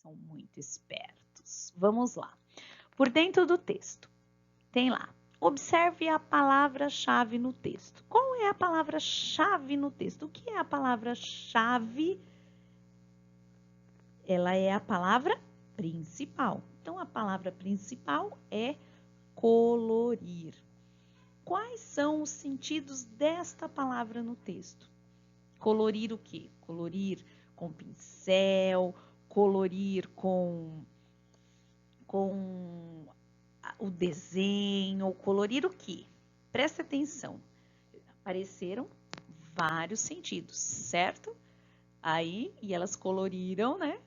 são muito espertos. Vamos lá. Por dentro do texto, tem lá. Observe a palavra-chave no texto. Qual é a palavra-chave no texto? O que é a palavra-chave? Ela é a palavra principal. Então, a palavra principal é colorir. Quais são os sentidos desta palavra no texto? Colorir o quê? Colorir com pincel, colorir com o desenho, colorir o quê? Presta atenção. Apareceram vários sentidos, certo? Aí, e elas coloriram, né?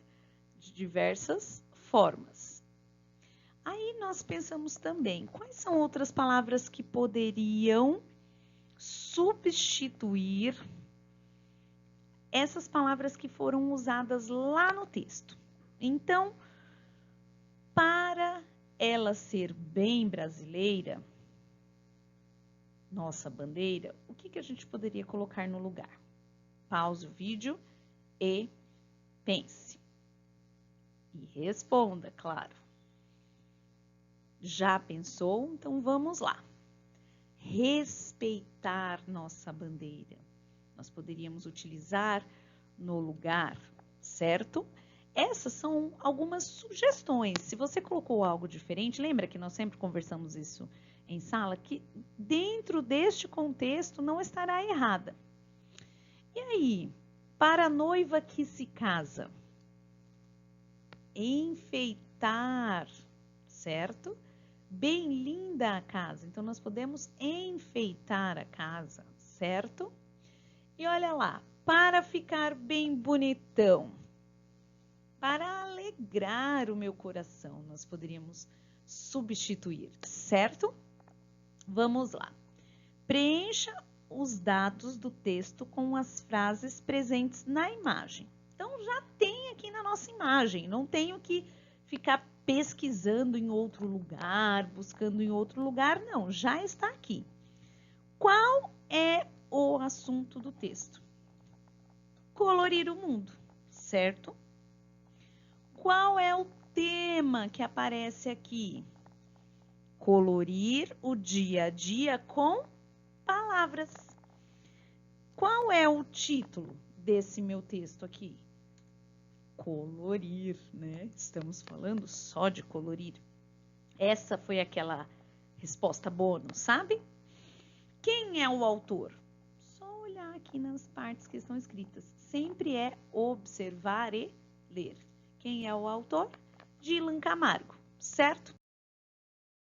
De diversas formas. Aí nós pensamos também, quais são outras palavras que poderiam substituir essas palavras que foram usadas lá no texto? Então, para ela ser bem brasileira, nossa bandeira, o que a gente poderia colocar no lugar? Pause o vídeo e pense. E responda, claro. Já pensou? Então vamos lá. Respeitar nossa bandeira. Nós poderíamos utilizar no lugar, certo? Essas são algumas sugestões. Se você colocou algo diferente, lembra que nós sempre conversamos isso em sala, que dentro deste contexto não estará errada. E aí, para a noiva que se casa, enfeitar, certo? Bem linda a casa, então nós podemos enfeitar a casa, certo? E olha lá, para ficar bem bonitão, para alegrar o meu coração, nós poderíamos substituir, certo? Vamos lá. Preencha os dados do texto com as frases presentes na imagem. Então, já tem aqui na nossa imagem, não tenho que ficar pesquisando em outro lugar, buscando em outro lugar, não, já está aqui. Qual é o assunto do texto? Colorir o mundo, certo? Qual é o tema que aparece aqui? Colorir o dia a dia com palavras. Qual é o título desse meu texto aqui? Colorir, né? Estamos falando só de colorir. Essa foi aquela resposta bônus, sabe? Quem é o autor? Só olhar aqui nas partes que estão escritas. Sempre é observar e ler. Quem é o autor? Dylan Camargo, certo?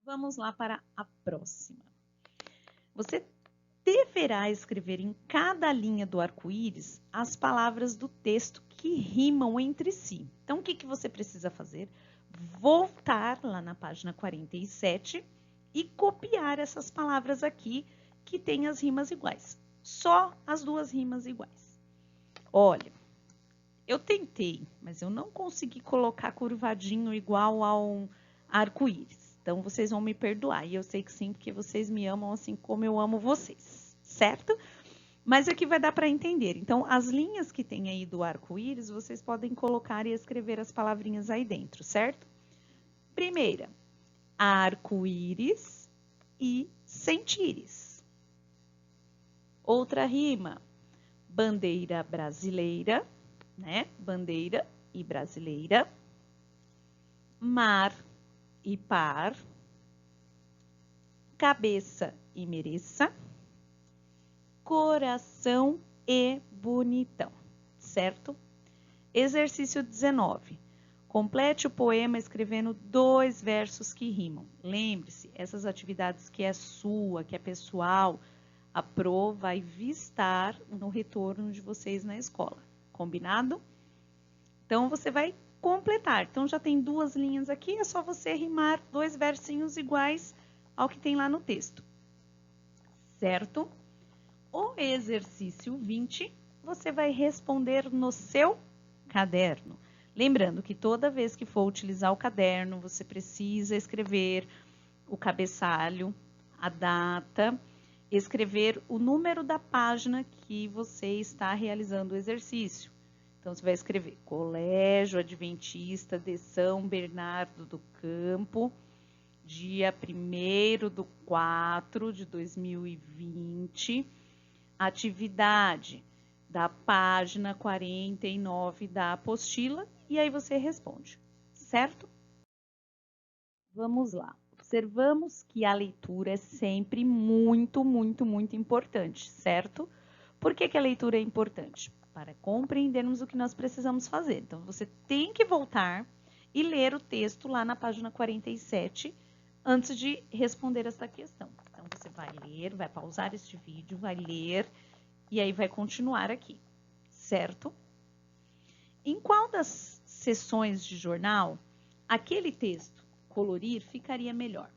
Vamos lá para a próxima. Você deverá escrever em cada linha do arco-íris as palavras do texto que rimam entre si. Então, o que você precisa fazer? Voltar lá na página 47 e copiar essas palavras aqui que têm as rimas iguais. Só as duas rimas iguais. Olha, eu tentei, mas eu não consegui colocar curvadinho igual ao arco-íris. Então, vocês vão me perdoar. E eu sei que sim, porque vocês me amam assim como eu amo vocês, certo? Mas aqui vai dar para entender. Então, as linhas que tem aí do arco-íris, vocês podem colocar e escrever as palavrinhas aí dentro, certo? Primeira, arco-íris e sentires. Outra rima, bandeira brasileira, né? Bandeira e brasileira. Mar e par, cabeça e mereça, coração e bonitão, certo? Exercício 19. Complete o poema escrevendo 2 versos que rimam. Lembre-se, essas atividades que é sua, que é pessoal, a Pro vai vistar no retorno de vocês na escola. Combinado? Então, você vai completar. Então, já tem 2 linhas aqui, é só você rimar 2 versinhos iguais ao que tem lá no texto. Certo? O exercício 20, você vai responder no seu caderno. Lembrando que toda vez que for utilizar o caderno, você precisa escrever o cabeçalho, a data, escrever o número da página que você está realizando o exercício. Então, você vai escrever Colégio Adventista de São Bernardo do Campo, dia 1º de 4 de 2020, atividade da página 49 da apostila, e aí você responde, certo? Vamos lá. Observamos que a leitura é sempre muito, muito, muito importante, certo? Por que a leitura é importante? Para compreendermos o que nós precisamos fazer. Então, você tem que voltar e ler o texto lá na página 47 antes de responder essa questão. Então, você vai ler, vai pausar este vídeo, vai ler e aí vai continuar aqui, certo? Em qual das sessões de jornal aquele texto colorir ficaria melhor?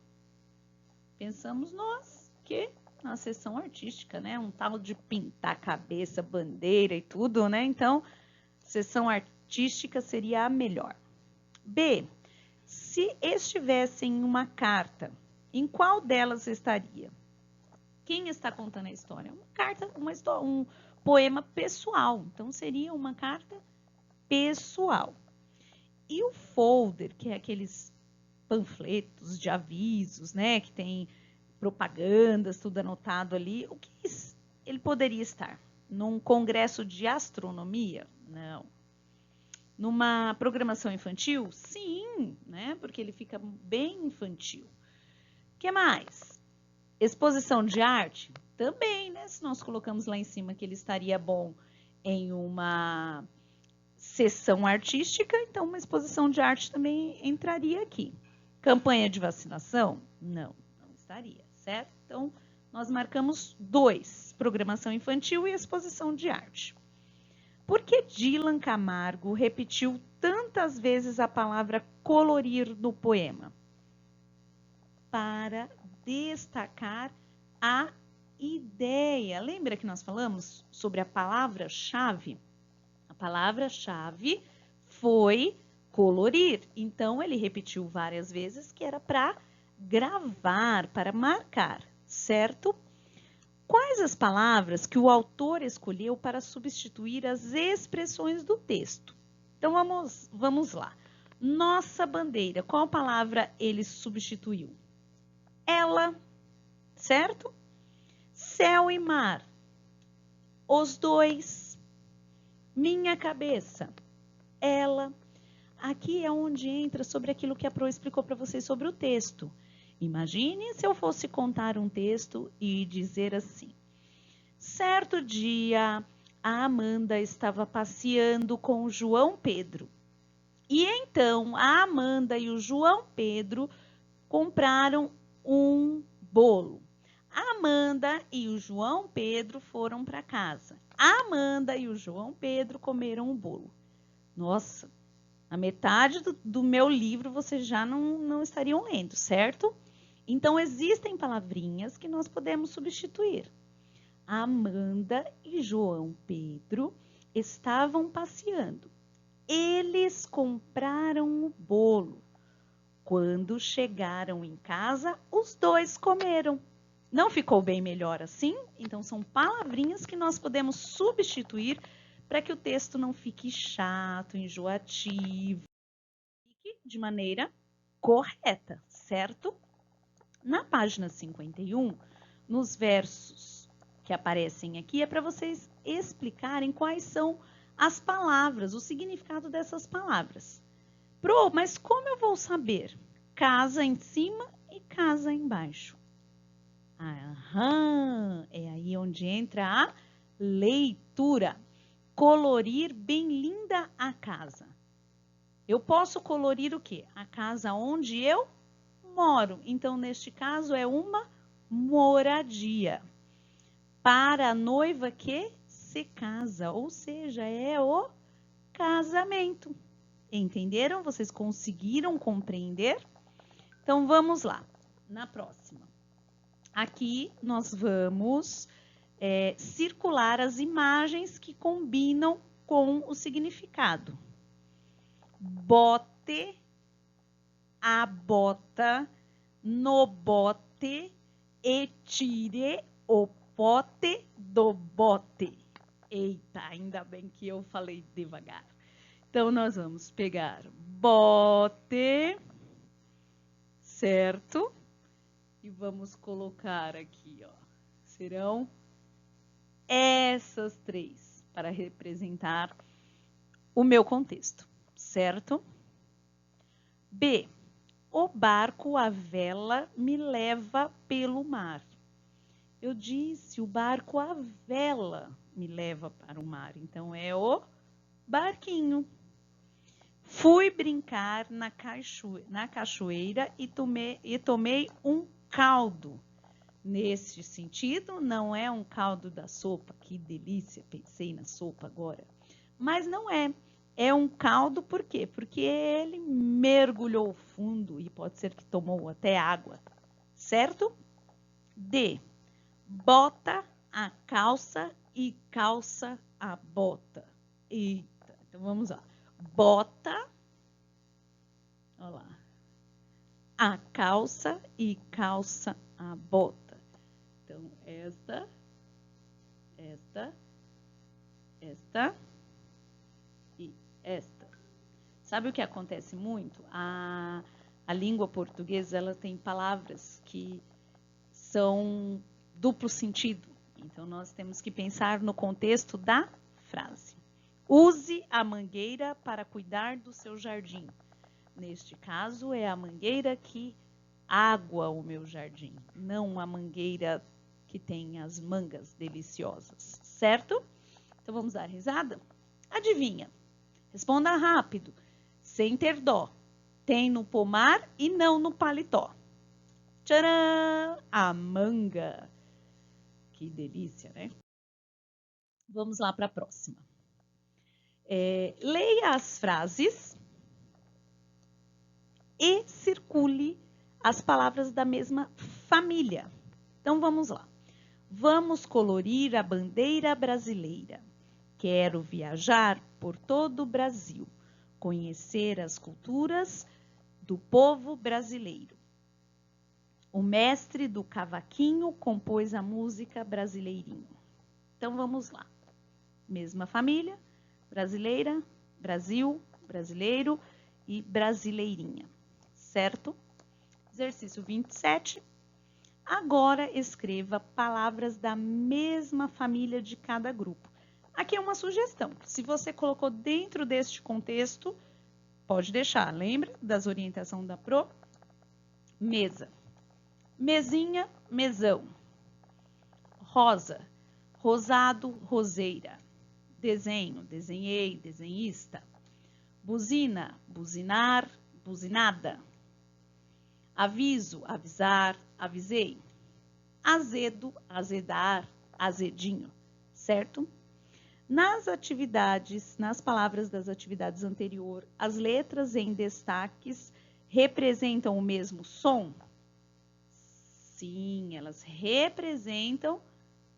Pensamos nós que na sessão artística, né? Um tal de pintar cabeça, bandeira e tudo, né? Então, sessão artística seria a melhor. B. Se estivesse em uma carta, em qual delas estaria? Quem está contando a história? Uma carta, um poema pessoal. Então, seria uma carta pessoal. E o folder, que é aqueles panfletos de avisos, né? Que tem propagandas, tudo anotado ali. O que ele poderia estar? Num congresso de astronomia? Não. Numa programação infantil? Sim, né? Porque ele fica bem infantil. O que mais? Exposição de arte? Também, né? Se nós colocamos lá em cima que ele estaria bom em uma sessão artística, então uma exposição de arte também entraria aqui. Campanha de vacinação? Não, não estaria, certo? Então, nós marcamos 2, programação infantil e exposição de arte. Por que Dylan Camargo repetiu tantas vezes a palavra colorir no poema? Para destacar a ideia. Lembra que nós falamos sobre a palavra-chave? A palavra-chave foi colorir. Então, ele repetiu várias vezes que era para gravar, para marcar, certo? Quais as palavras que o autor escolheu para substituir as expressões do texto? Então, vamos lá. Nossa bandeira, qual palavra ele substituiu? Ela, certo? Céu e mar, os dois. Minha cabeça, ela. Aqui é onde entra sobre aquilo que a Pro explicou para vocês sobre o texto. Imagine se eu fosse contar um texto e dizer assim. Certo dia, a Amanda estava passeando com o João Pedro. E então, a Amanda e o João Pedro compraram um bolo. A Amanda e o João Pedro foram para casa. A Amanda e o João Pedro comeram o bolo. Nossa, a metade do meu livro vocês já não estariam lendo, certo? Então, existem palavrinhas que nós podemos substituir. Amanda e João Pedro estavam passeando. Eles compraram o bolo. Quando chegaram em casa, os dois comeram. Não ficou bem melhor assim? Então, são palavrinhas que nós podemos substituir para que o texto não fique chato, enjoativo, fique de maneira correta, certo? Na página 51, nos versos que aparecem aqui, é para vocês explicarem quais são as palavras, o significado dessas palavras. Pro, mas como eu vou saber? Casa em cima e casa embaixo. Aham, é aí onde entra a leitura. Colorir bem linda a casa. Eu posso colorir o quê? A casa onde eu moro. Então, neste caso, é uma moradia. Para a noiva que se casa, ou seja, é o casamento. Entenderam? Vocês conseguiram compreender? Então, vamos lá. Na próxima. Aqui, nós vamos circular as imagens que combinam com o significado. Bote, a bota, no bote, e tire o pote do bote. Eita, ainda bem que eu falei devagar. Então, nós vamos pegar bote, certo? E vamos colocar aqui, ó. Serão essas três para representar o meu contexto, certo? B. O barco à vela me leva pelo mar. Eu disse, o barco à vela me leva para o mar. Então, é o barquinho. Fui brincar na cachoeira e tomei um caldo. Neste sentido, não é um caldo da sopa. Que delícia, pensei na sopa agora. Mas não é. É um caldo por quê? Porque ele mergulhou fundo e pode ser que tomou até água, certo? D. Bota a calça e calça a bota. Eita, então vamos lá. Bota, olha lá, a calça e calça a bota. Então, esta e esta. Sabe o que acontece muito? A língua portuguesa, ela tem palavras que são duplo sentido. Então, nós temos que pensar no contexto da frase. Use a mangueira para cuidar do seu jardim. Neste caso, é a mangueira que água o meu jardim, não a mangueira que tem as mangas deliciosas, certo? Então, vamos dar risada? Adivinha? Responda rápido, sem ter dó. Tem no pomar e não no paletó. Tcharam! A manga. Que delícia, né? Vamos lá para a próxima. Leia as frases e circule as palavras da mesma família. Então, vamos lá. Vamos colorir a bandeira brasileira. Quero viajar por todo o Brasil, conhecer as culturas do povo brasileiro. O mestre do cavaquinho compôs a música Brasileirinho. Então, vamos lá. Mesma família, brasileira, Brasil, brasileiro e brasileirinha, certo? Exercício 27. Agora, escreva palavras da mesma família de cada grupo. Aqui é uma sugestão. Se você colocou dentro deste contexto, pode deixar. Lembra das orientações da Pro? Mesa. Mesinha, mesão. Rosa, rosado, roseira. Desenho, desenhei, desenhista. Buzina, buzinar, buzinada. Aviso, avisar, avisei. Azedo, azedar, azedinho, certo? Nas palavras das atividades anteriores, as letras em destaques representam o mesmo som? Sim, elas representam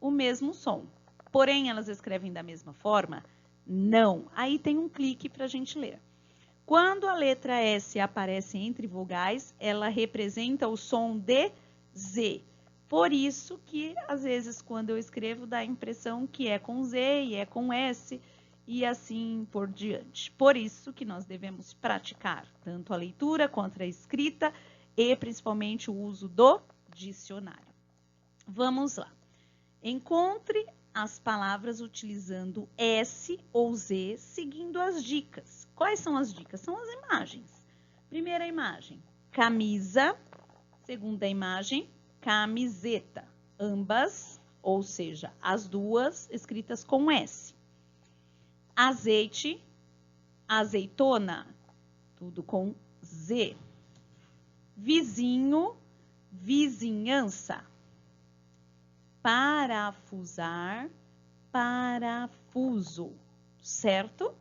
o mesmo som. Porém, elas escrevem da mesma forma? Não. Aí tem um clique para a gente ler. Quando a letra S aparece entre vogais, ela representa o som de Z. Por isso que, às vezes, quando eu escrevo, dá a impressão que é com Z e é com S e assim por diante. Por isso que nós devemos praticar tanto a leitura quanto a escrita e, principalmente, o uso do dicionário. Vamos lá. Encontre as palavras utilizando S ou Z, seguindo as dicas. Quais são as dicas? São as imagens. Primeira imagem, camisa. Segunda imagem, camiseta. Ambas, ou seja, as duas escritas com S. Azeite, azeitona, tudo com Z. Vizinho, vizinhança. Parafusar, parafuso, certo?